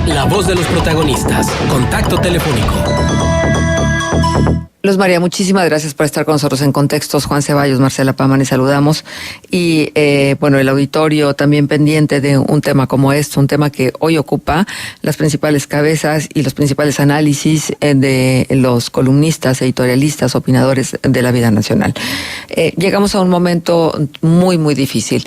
La voz de los protagonistas. Contacto telefónico. Luz María, muchísimas gracias por estar con nosotros en Contextos. Juan Ceballos, Marcela Paman, y saludamos. Y el auditorio también pendiente de un tema como este, un tema que hoy ocupa las principales cabezas y los principales análisis de los columnistas, editorialistas, opinadores de la vida nacional. Llegamos a un momento muy, muy difícil.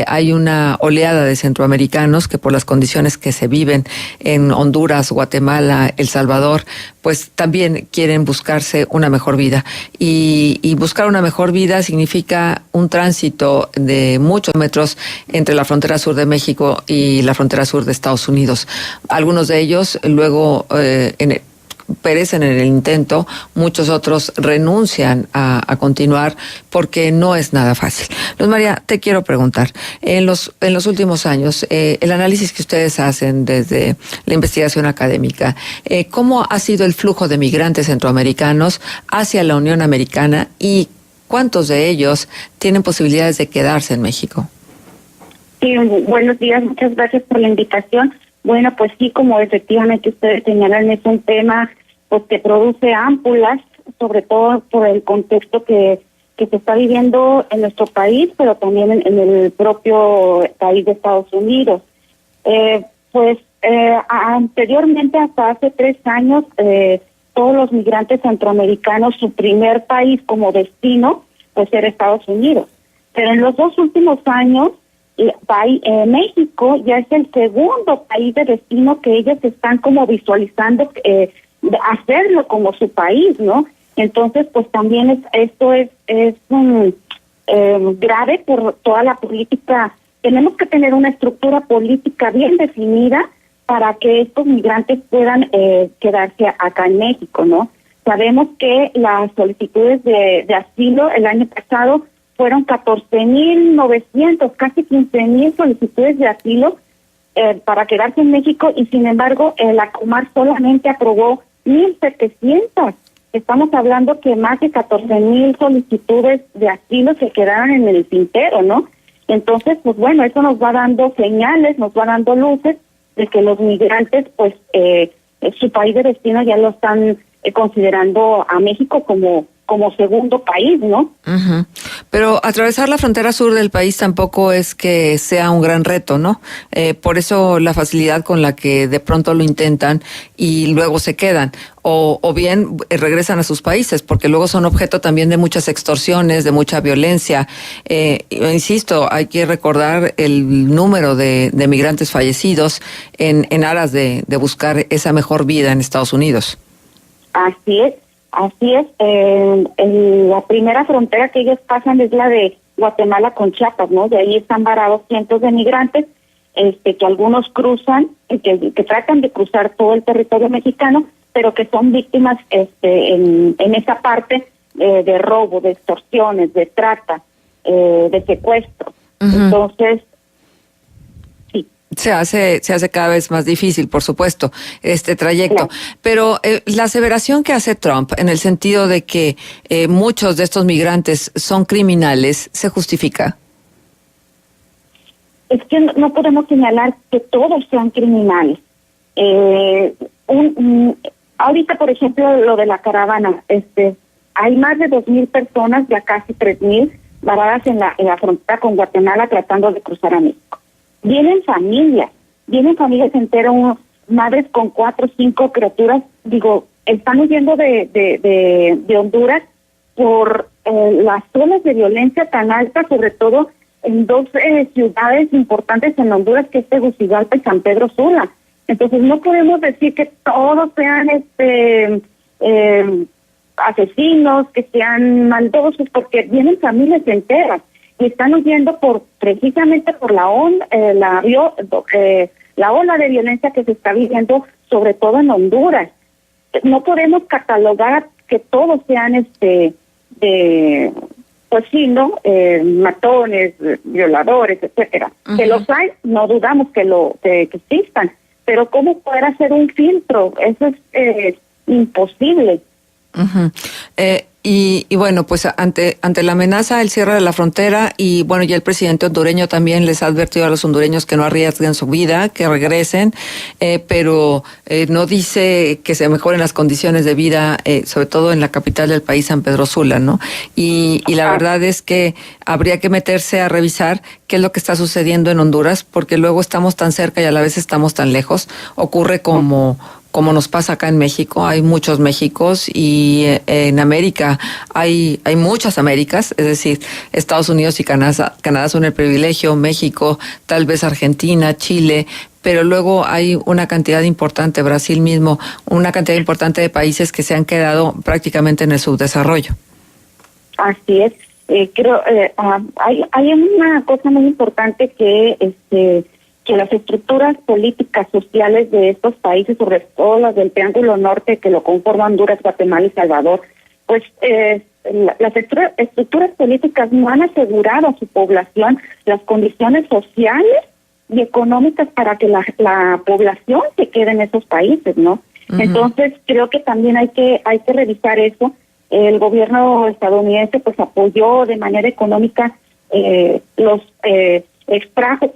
Hay una oleada de centroamericanos que por las condiciones que se viven en Honduras, Guatemala, El Salvador, pues también quieren buscarse una mejor vida. Y buscar una mejor vida significa un tránsito de muchos metros entre la frontera sur de México y la frontera sur de Estados Unidos. Algunos de ellos luego perecen en el intento, muchos otros renuncian a continuar porque no es nada fácil. Luz María, te quiero preguntar, en los últimos años, el análisis que ustedes hacen desde la investigación académica, ¿cómo ha sido el flujo de migrantes centroamericanos hacia la Unión Americana y cuántos de ellos tienen posibilidades de quedarse en México? Sí, buenos días, muchas gracias por la invitación. Bueno, pues sí, como efectivamente ustedes señalan, es un tema pues que produce ámpulas, sobre todo por el contexto que se está viviendo en nuestro país, pero también en el propio país de Estados Unidos. Anteriormente, hasta hace 3 años, todos los migrantes centroamericanos, su primer país como destino, pues era Estados Unidos. Pero en los 2 últimos años, México ya es el segundo país de destino que ellos están como visualizando hacerlo como su país, ¿no? Entonces, pues también esto es grave por toda la política. Tenemos que tener una estructura política bien definida para que estos migrantes puedan quedarse acá en México, ¿no? Sabemos que las solicitudes de asilo el año pasado fueron 14,900, casi 15,000 solicitudes de asilo para quedarse en México, y sin embargo la Comar solamente aprobó 1,700. Estamos hablando que más de 14,000 solicitudes de asilo se quedaron en el tintero, ¿no? Entonces, pues bueno, eso nos va dando señales, nos va dando luces de que los migrantes, pues su país de destino ya lo están considerando a México como segundo país, ¿no? Uh-huh. Pero atravesar la frontera sur del país tampoco es que sea un gran reto, ¿no? Por eso la facilidad con la que de pronto lo intentan y luego se quedan, o bien regresan a sus países, porque luego son objeto también de muchas extorsiones, de mucha violencia. Insisto, hay que recordar el número de migrantes fallecidos en aras de buscar esa mejor vida en Estados Unidos. Así es. La primera frontera que ellos pasan es la de Guatemala con Chiapas, ¿no? De ahí están varados cientos de migrantes, que algunos cruzan, que tratan de cruzar todo el territorio mexicano, pero que son víctimas en esa parte de robo, de extorsiones, de trata, de secuestro. Uh-huh. Entonces, Se hace cada vez más difícil, por supuesto, este trayecto. Claro. Pero la aseveración que hace Trump, en el sentido de que muchos de estos migrantes son criminales, ¿se justifica? Es que no podemos señalar que todos sean criminales. Ahorita, por ejemplo, lo de la caravana, hay más de 2,000 personas, ya casi 3,000, varadas en la frontera con Guatemala tratando de cruzar a México. Vienen familias enteras, madres con 4 o 5 criaturas, están huyendo de Honduras por las olas de violencia tan altas, sobre todo en 2 ciudades importantes en Honduras, que es Tegucigalpa y San Pedro Sula. Entonces no podemos decir que todos sean asesinos, que sean maldosos, porque vienen familias enteras y están huyendo precisamente por la ola de violencia que se está viviendo, sobre todo en Honduras. No podemos catalogar que todos sean matones, violadores, etcétera. Uh-huh. Que los hay, no dudamos que existan, pero ¿cómo poder hacer un filtro? Eso es imposible. Uh-huh. Y bueno, pues ante la amenaza, el cierre de la frontera, y bueno, ya el presidente hondureño también les ha advertido a los hondureños que no arriesguen su vida, que regresen, pero no dice que se mejoren las condiciones de vida, sobre todo en la capital del país, San Pedro Sula, ¿no? Y la verdad es que habría que meterse a revisar qué es lo que está sucediendo en Honduras, porque luego estamos tan cerca y a la vez estamos tan lejos. Ocurre como nos pasa acá en México, hay muchos Méxicos, y en América hay muchas Américas, es decir, Estados Unidos y Canadá son el privilegio, México, tal vez Argentina, Chile, pero luego hay una cantidad importante, Brasil mismo, una cantidad importante de países que se han quedado prácticamente en el subdesarrollo. Así es. Creo hay una cosa muy importante que las estructuras políticas sociales de estos países, sobre todo las del Triángulo Norte, que lo conforman Honduras, Guatemala y Salvador, pues las estructuras políticas no han asegurado a su población las condiciones sociales y económicas para que la población se quede en esos países, ¿no? Uh-huh. Entonces creo que también hay que revisar eso. El gobierno estadounidense pues apoyó de manera económica, extrajo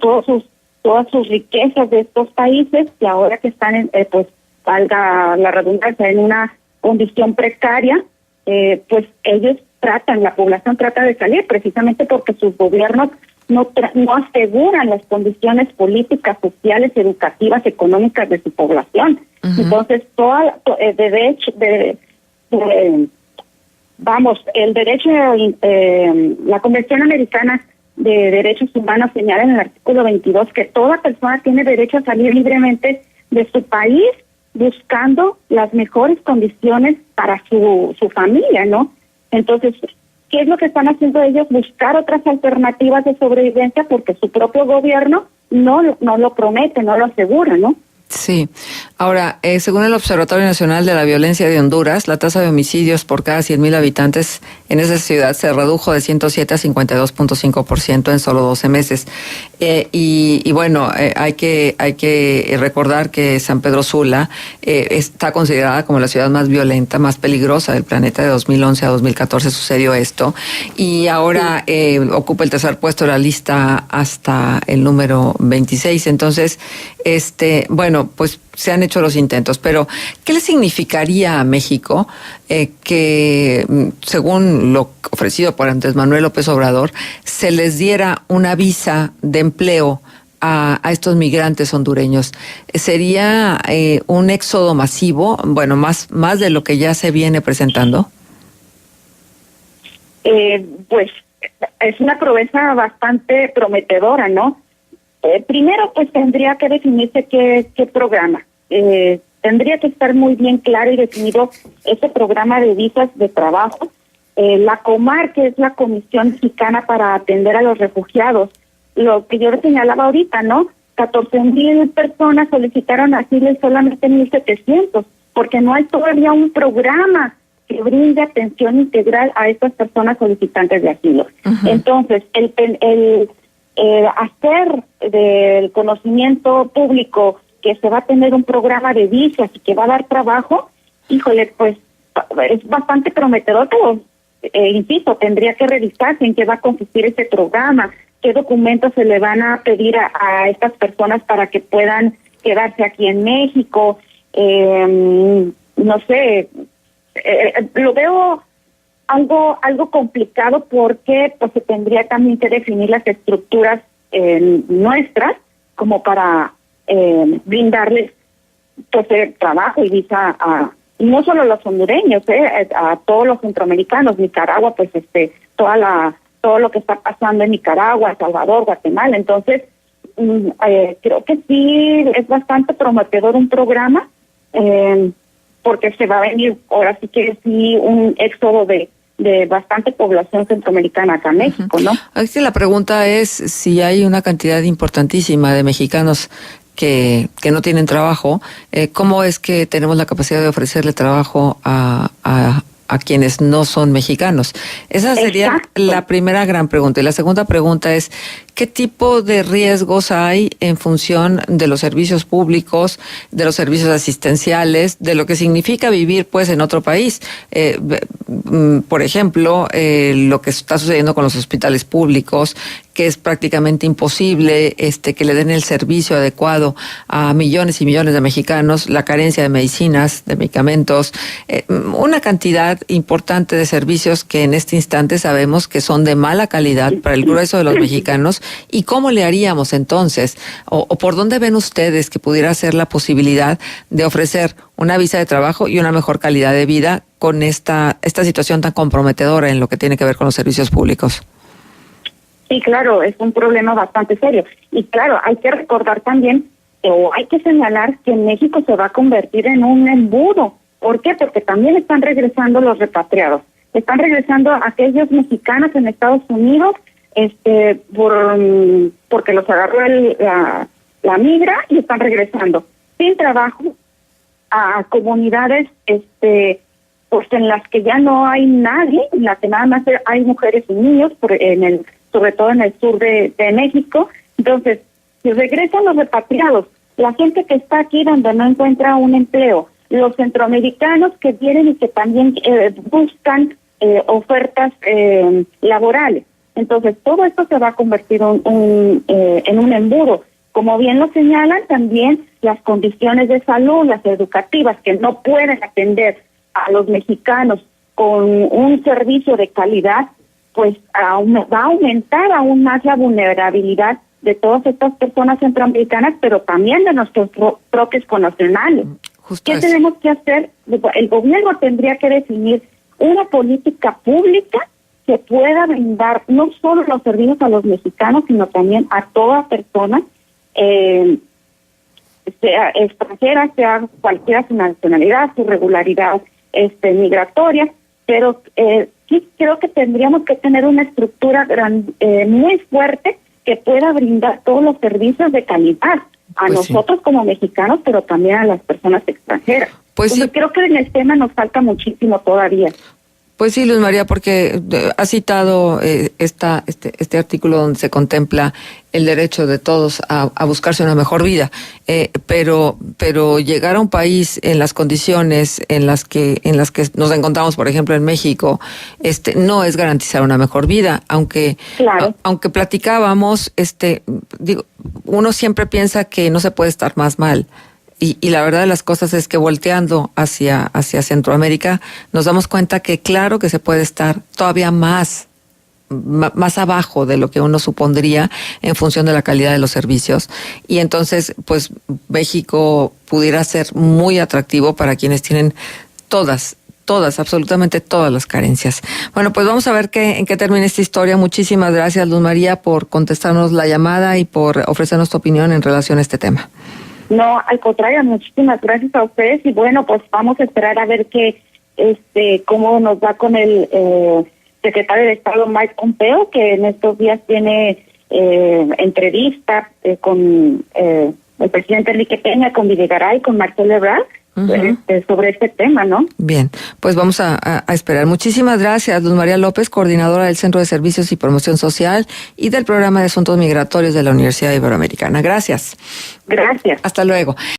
todas sus riquezas de estos países, que ahora que están pues valga la redundancia, en una condición precaria, pues la población trata de salir, precisamente porque sus gobiernos no aseguran las condiciones políticas, sociales, educativas, económicas de su población. Uh-huh. Entonces, el derecho, la Convención Americana de Derechos Humanos señala en el artículo 22 que toda persona tiene derecho a salir libremente de su país buscando las mejores condiciones para su familia, ¿no? Entonces, ¿qué es lo que están haciendo ellos? Buscar otras alternativas de sobrevivencia porque su propio gobierno no lo promete, no lo asegura, ¿no? Sí. Ahora, según el Observatorio Nacional de la Violencia de Honduras, la tasa de homicidios por cada 100,000 habitantes en esa ciudad se redujo de 107 a 52.5% en solo 12 meses. Y bueno, hay que recordar que San Pedro Sula está considerada como la ciudad más violenta, más peligrosa del planeta. De 2011 a 2014 sucedió esto. Y ahora ocupa el tercer puesto de la lista hasta el número 26. Entonces, bueno, pues se han hecho los intentos, pero ¿qué le significaría a México que, según lo ofrecido por Andrés Manuel López Obrador, se les diera una visa de empleo a estos migrantes hondureños? ¿Sería un éxodo masivo, bueno, más de lo que ya se viene presentando? Pues es una promesa bastante prometedora, ¿no? Primero, pues tendría que definirse qué programa. Tendría que estar muy bien claro y definido ese programa de visas de trabajo. La COMAR, que es la Comisión Mexicana para Atender a los Refugiados, lo que yo le señalaba ahorita, ¿no? 14,000 personas solicitaron asilo y solamente 1,700, porque no hay todavía un programa que brinde atención integral a estas personas solicitantes de asilo. Uh-huh. Entonces, hacer del conocimiento público que se va a tener un programa de visas y que va a dar trabajo, híjole, pues es bastante prometedor, pero insisto, tendría que revisarse en qué va a consistir ese programa, qué documentos se le van a pedir a estas personas para que puedan quedarse aquí en México. No sé, lo veo algo complicado porque pues se tendría también que definir las estructuras nuestras como para brindarles pues trabajo y visa y no solo a los hondureños, a todos los centroamericanos. Nicaragua, pues todo lo que está pasando en Nicaragua, Salvador, Guatemala. Entonces creo que sí es bastante prometedor un programa, porque se va a venir ahora sí que sí un éxodo de bastante población centroamericana acá en México, ¿no? Aquí la pregunta es si hay una cantidad importantísima de mexicanos que no tienen trabajo, ¿cómo es que tenemos la capacidad de ofrecerle trabajo a quienes no son mexicanos? Esa sería la primera gran pregunta. Y la segunda pregunta es, ¿qué tipo de riesgos hay en función de los servicios públicos, de los servicios asistenciales, de lo que significa vivir pues en otro país? Por ejemplo, lo que está sucediendo con los hospitales públicos, que es prácticamente imposible que le den el servicio adecuado a millones y millones de mexicanos, la carencia de medicinas, de medicamentos, una cantidad importante de servicios que en este instante sabemos que son de mala calidad para el grueso de los mexicanos. ¿Y cómo le haríamos entonces? ¿O por dónde ven ustedes que pudiera ser la posibilidad de ofrecer una visa de trabajo y una mejor calidad de vida con esta situación tan comprometedora en lo que tiene que ver con los servicios públicos? Sí, claro, es un problema bastante serio. Y claro, hay que recordar también, o hay que señalar que México se va a convertir en un embudo. ¿Por qué? Porque también están regresando los repatriados. Están regresando aquellos mexicanos en Estados Unidos, porque los agarró la migra, y están regresando sin trabajo a comunidades, pues en las que ya no hay nadie, en las que nada más hay mujeres y niños, sobre todo en el sur de México. Entonces, si regresan los repatriados, la gente que está aquí donde no encuentra un empleo, los centroamericanos que vienen y que también buscan ofertas laborales. Entonces, todo esto se va a convertir en un embudo. Como bien lo señalan, también las condiciones de salud, las educativas, que no pueden atender a los mexicanos con un servicio de calidad, pues va a aumentar aún más la vulnerabilidad de todas estas personas centroamericanas, pero también de nuestros propios connacionales. ¿Qué tenemos que hacer? El gobierno tendría que definir una política pública que pueda brindar no solo los servicios a los mexicanos, sino también a toda persona, sea extranjera, sea cualquiera su nacionalidad, su regularidad migratoria, pero sí creo que tendríamos que tener una estructura muy fuerte que pueda brindar todos los servicios de calidad a nosotros como mexicanos, pero también a las personas extranjeras. Entonces, creo que en el tema nos falta muchísimo todavía. Pues sí, Luz María, porque ha citado este artículo donde se contempla el derecho de todos a buscarse una mejor vida, pero llegar a un país en las condiciones en las que nos encontramos, por ejemplo, en México, no es garantizar una mejor vida, aunque claro. Aunque platicábamos, uno siempre piensa que no se puede estar más mal. Y la verdad de las cosas es que volteando hacia Centroamérica nos damos cuenta que claro que se puede estar todavía más abajo de lo que uno supondría en función de la calidad de los servicios. Y entonces, pues, México pudiera ser muy atractivo para quienes tienen absolutamente todas las carencias. Bueno, pues vamos a ver en qué termina esta historia. Muchísimas gracias, Luz María, por contestarnos la llamada y por ofrecernos tu opinión en relación a este tema. No, al contrario, muchísimas gracias a ustedes, y bueno, pues vamos a esperar a ver cómo nos va con el secretario de Estado Mike Pompeo, que en estos días tiene entrevista con el presidente Enrique Peña, con Videgaray, con Marcelo Ebrard, sobre este tema, ¿no? Bien, pues vamos a esperar. Muchísimas gracias, Luz María López, coordinadora del Centro de Servicios y Promoción Social y del Programa de Asuntos Migratorios de la Universidad Iberoamericana. Gracias. Gracias. Hasta luego.